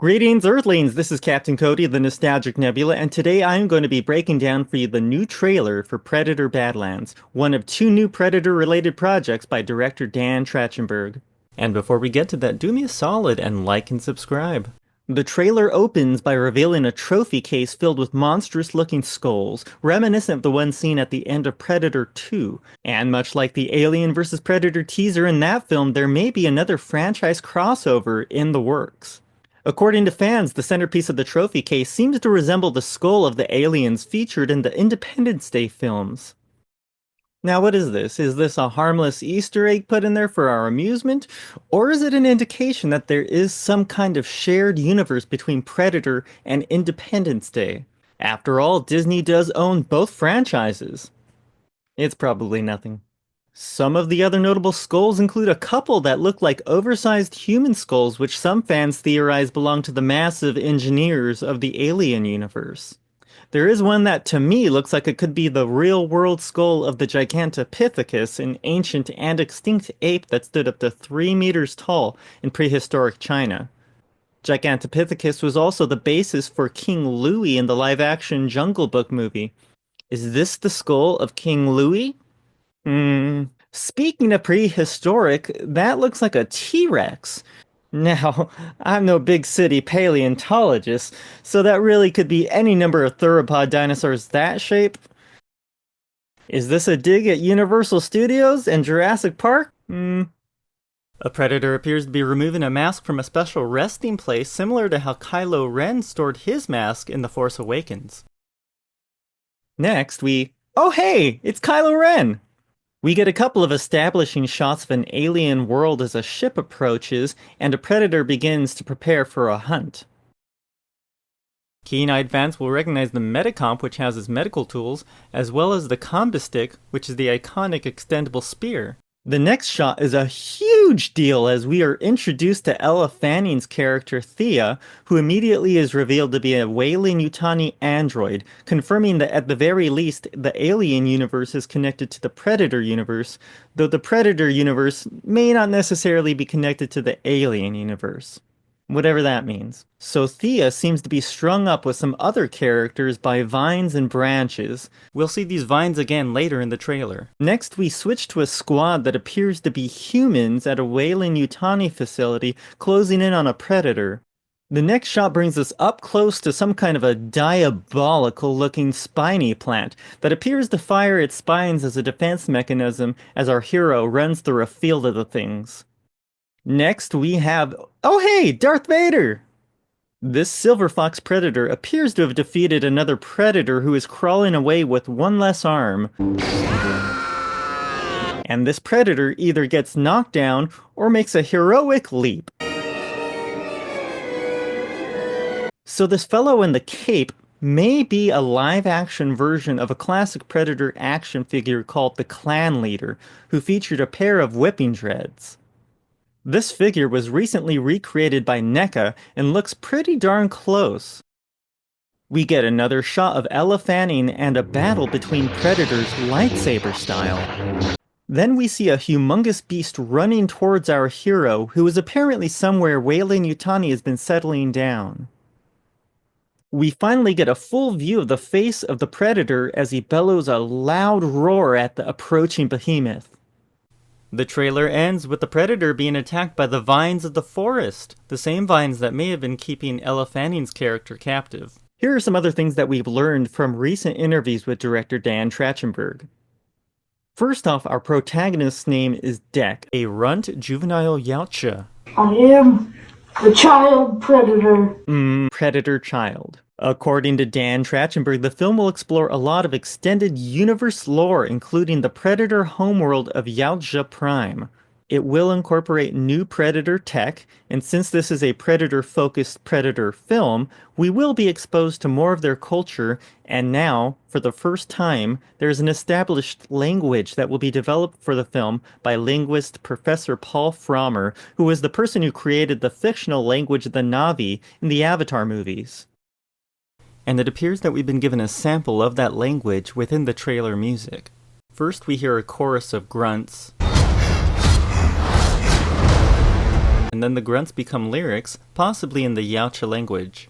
Greetings, Earthlings! This is Captain Cody of the Nostalgic Nebula, and today I'm going to be breaking down for you the new trailer for Predator Badlands, one of two new Predator-related projects by director Dan Trachtenberg. And before we get to that, do me a solid and like and subscribe. The trailer opens by revealing a trophy case filled with monstrous-looking skulls, reminiscent of the one seen at the end of Predator 2. And much like the Alien vs. Predator teaser in that film, there may be another franchise crossover in the works. According to fans, the centerpiece of the trophy case seems to resemble the skull of the aliens featured in the Independence Day films. Now, what is this? Is this a harmless Easter egg put in there for our amusement? Or is it an indication that there is some kind of shared universe between Predator and Independence Day? After all, Disney does own both franchises. It's probably nothing. Some of the other notable skulls include a couple that look like oversized human skulls, which some fans theorize belong to the massive engineers of the Alien universe. There is one that to me looks like it could be the real-world skull of the Gigantopithecus, an ancient and extinct ape that stood up to 3 meters tall in prehistoric China. Gigantopithecus was also the basis for King Louie in the live-action Jungle Book movie. Is this the skull of King Louie? Speaking of prehistoric, that looks like a T-Rex. Now, I'm no big city paleontologist, so that really could be any number of theropod dinosaurs that shape. Is this a dig at Universal Studios and Jurassic Park? A predator appears to be removing a mask from a special resting place similar to how Kylo Ren stored his mask in The Force Awakens. Next, oh hey, it's Kylo Ren! We get a couple of establishing shots of an alien world as a ship approaches, and a predator begins to prepare for a hunt. Keen-eyed fans will recognize the Metacomp, which houses medical tools, as well as the Combi-Stick, which is the iconic extendable spear. The next shot is a huge deal as we are introduced to Elle Fanning's character Thea, who immediately is revealed to be a Weyland-Yutani android, confirming that at the very least the Alien universe is connected to the Predator universe, though the Predator universe may not necessarily be connected to the Alien universe. Whatever that means. So Thea seems to be strung up with some other characters by vines and branches. We'll see these vines again later in the trailer. Next, we switch to a squad that appears to be humans at a Weyland-Yutani facility closing in on a predator. The next shot brings us up close to some kind of a diabolical-looking spiny plant that appears to fire its spines as a defense mechanism as our hero runs through a field of the things. Next, we have, oh hey, Darth Vader! This silver fox predator appears to have defeated another predator who is crawling away with one less arm. And this predator either gets knocked down or makes a heroic leap. So this fellow in the cape may be a live-action version of a classic Predator action figure called the Clan Leader, who featured a pair of whipping dreads. This figure was recently recreated by NECA and looks pretty darn close. We get another shot of Elle Fanning and a battle between predators lightsaber style. Then we see a humongous beast running towards our hero, who is apparently somewhere Weyland-Yutani has been settling down. We finally get a full view of the face of the predator as he bellows a loud roar at the approaching behemoth. The trailer ends with the predator being attacked by the vines of the forest, the same vines that may have been keeping Elle Fanning's character captive. Here are some other things that we've learned from recent interviews with director Dan Trachtenberg. First off, our protagonist's name is Dek, a runt juvenile yautja. I am the child predator. Predator child. According to Dan Trachtenberg, the film will explore a lot of extended universe lore, including the Predator homeworld of Yautja Prime. It will incorporate new Predator tech, and since this is a Predator-focused Predator film, we will be exposed to more of their culture, and now, for the first time, there's an established language that will be developed for the film by linguist Professor Paul Frommer, who was the person who created the fictional language of the Na'vi in the Avatar movies. And it appears that we've been given a sample of that language within the trailer music. First, we hear a chorus of grunts. And and then the grunts become lyrics, possibly in the Yautja language.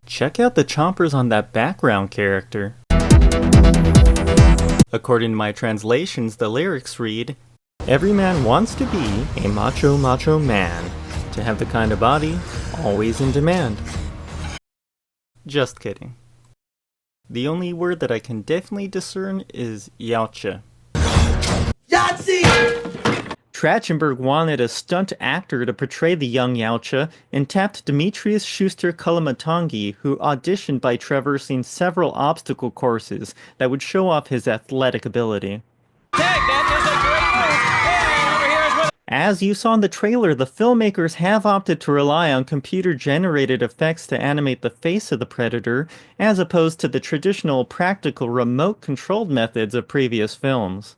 Check out the chompers on that background character. According to my translations, the lyrics read, "Every man wants to be a macho man, to have the kind of body always in demand." Just kidding. The only word that I can definitely discern is Yautja. Yahtzee! Trachtenberg wanted a stunt actor to portray the young Yautja and tapped Demetrius Schuster-Kalamatangi, who auditioned by traversing several obstacle courses that would show off his athletic ability. As you saw in the trailer, the filmmakers have opted to rely on computer-generated effects to animate the face of the Predator, as opposed to the traditional practical remote-controlled methods of previous films.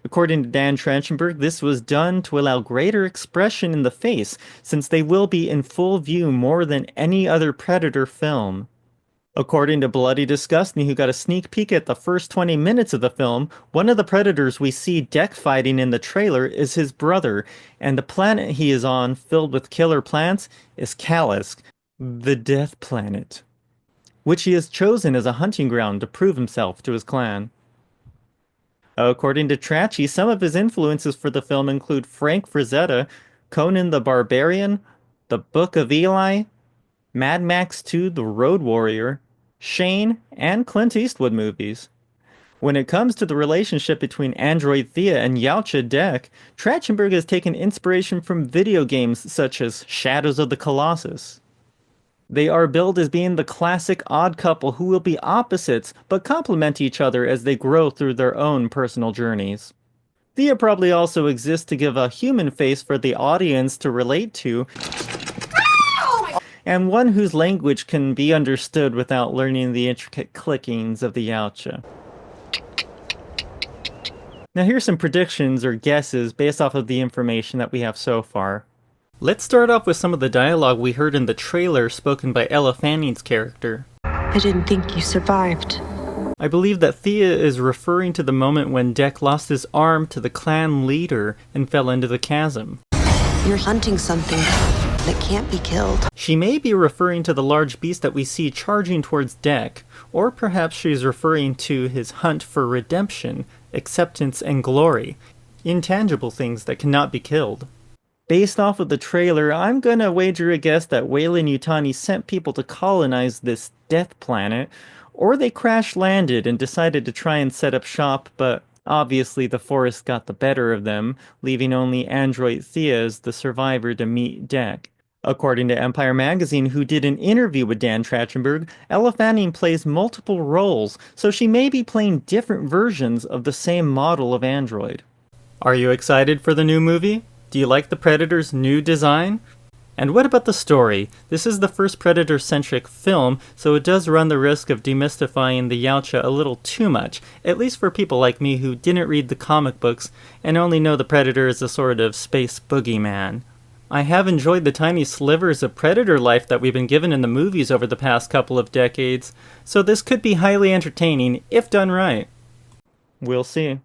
According to Dan Trachtenberg, this was done to allow greater expression in the face, since they will be in full view more than any other Predator film. According to Bloody Disgusting, who got a sneak peek at the first 20 minutes of the film, one of the Predators we see deck fighting in the trailer is his brother, and the planet he is on, filled with killer plants, is Kalisk, the Death Planet, which he has chosen as a hunting ground to prove himself to his clan. According to Trachy, some of his influences for the film include Frank Frazetta, Conan the Barbarian, The Book of Eli, Mad Max 2 The Road Warrior, Shane, and Clint Eastwood movies. When it comes to the relationship between Android Thea and Yautja Dek, Trachtenberg has taken inspiration from video games such as Shadows of the Colossus. They are billed as being the classic odd couple who will be opposites, but complement each other as they grow through their own personal journeys. Thea probably also exists to give a human face for the audience to relate to, and one whose language can be understood without learning the intricate clickings of the Yautja. Now here's some predictions or guesses based off of the information that we have so far. Let's start off with some of the dialogue we heard in the trailer spoken by Ella Fanning's character. "I didn't think you survived." I believe that Thea is referring to the moment when Dek lost his arm to the clan leader and fell into the chasm. "You're hunting something that can't be killed." She may be referring to the large beast that we see charging towards Dek, or perhaps she's referring to his hunt for redemption, acceptance, and glory, intangible things that cannot be killed. Based off of the trailer, I'm gonna wager a guess that Weyland-Yutani sent people to colonize this death planet, or they crash-landed and decided to try and set up shop, but obviously the forest got the better of them, leaving only Android Thea as the survivor to meet Dek. According to Empire Magazine, who did an interview with Dan Trachtenberg, Ella Fanning plays multiple roles, so she may be playing different versions of the same model of android. Are you excited for the new movie? Do you like the Predator's new design? And what about the story? This is the first Predator-centric film, so it does run the risk of demystifying the Yautja a little too much, at least for people like me who didn't read the comic books and only know the Predator as a sort of space boogeyman. I have enjoyed the tiny slivers of Predator life that we've been given in the movies over the past couple of decades, so this could be highly entertaining if done right. We'll see.